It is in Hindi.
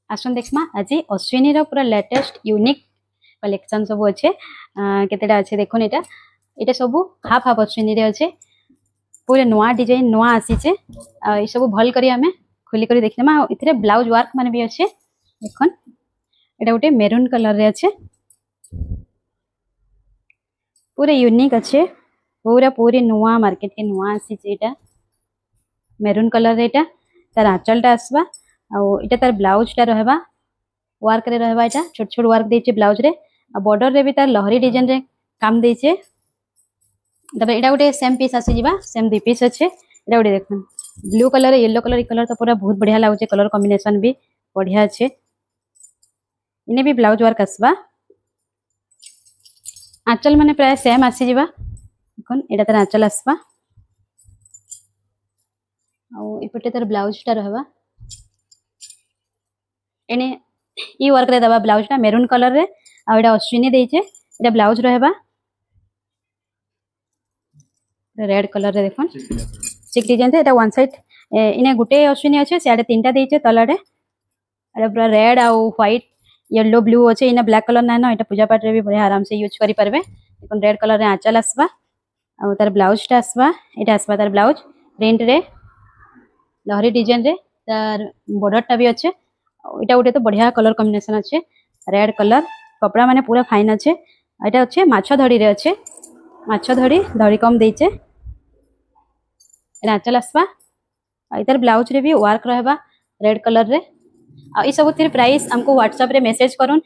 आसन देखमा आज अश्विनी रो पूरा लेटेस्ट यूनिक कलेक्शन सब अच्छे केतेटा अच्छे देखुन एटा एटा सब हाफ हाफ अश्विनी रे अच्छे पूरे नुआ डिजाइन नुआ आसीचे ये सब भल करी हमें खोली करी देखनेमा इथरे ब्लाउज वर्क माने भी अच्छे देखन एटा गोटे मेरून कलर रे अच्छे पूरे यूनिक अच्छे पूरा पूरी नुआ मार्केट के नुआ आसीचे एटा मेरून कलर रे एटा तार आंचलटा आसबा आ एटा तार ब्लाउज टा रहबा वर्क रे रहबा एटा छोट छोट वर्क देचे ब्लाउज रे आ बॉर्डर रे भी तार लहरी डिजाइन रे काम देचे तबे एटा गोटे सेम पीस आसी जिबा सेम दु पीस अच्छे एटा गोटे देखन ब्लू कलर येलो कलर ई कलर तो पूरा बहुत बढ़िया लागुचे कलर कॉम्बिनेशन भी बढ़िया अच्छे इने भी ब्लाउज वर्क आसबा आंचल माने प्राय सेम आसी जिबा देखन एटा तार आंचल आसबा आ एपटे तार ब्लाउज टा रहबा एने ई वर्क रे दबा ब्लाउज टा मेरून कलर रे आ एटा अश्विनी देइचे एटा ब्लाउज रहबा रेड कलर रे देखन चिक डिजाइन थे एटा वन साइड इने गुटे अश्विनी अच्छे सियाडे तीनटा देइचे तलाडे एटा पूरा रेड आ व्हाइट येलो ब्लू अच्छे इने ब्लैक कलर ना एटा पूजा पाठ रे भी बढ़िया आराम से यूज करि परबे देखन रेड कलर रे आंचल आसबा आ तार ब्लाउज टा आसबा एटा आसबा तार ब्लाउज प्रिंट रे लहरी डिजाइन रे तार बॉर्डर टा भी अच्छे एटा गोटे तो बढ़िया कलर कॉम्बिनेशन अच्छे रेड कलर कपड़ा माने पूरा फाइन अच्छे एटा अच्छे माछा धड़ी रे अच्छे माछा धड़ी धड़ी कम देइचे एटा आंचल आसबा आ इधर ब्लाउज रे भी वर्क रहबा रेड कलर रे आ ई सब प्राइस हमको व्हाट्सएप रे मैसेज करूँ।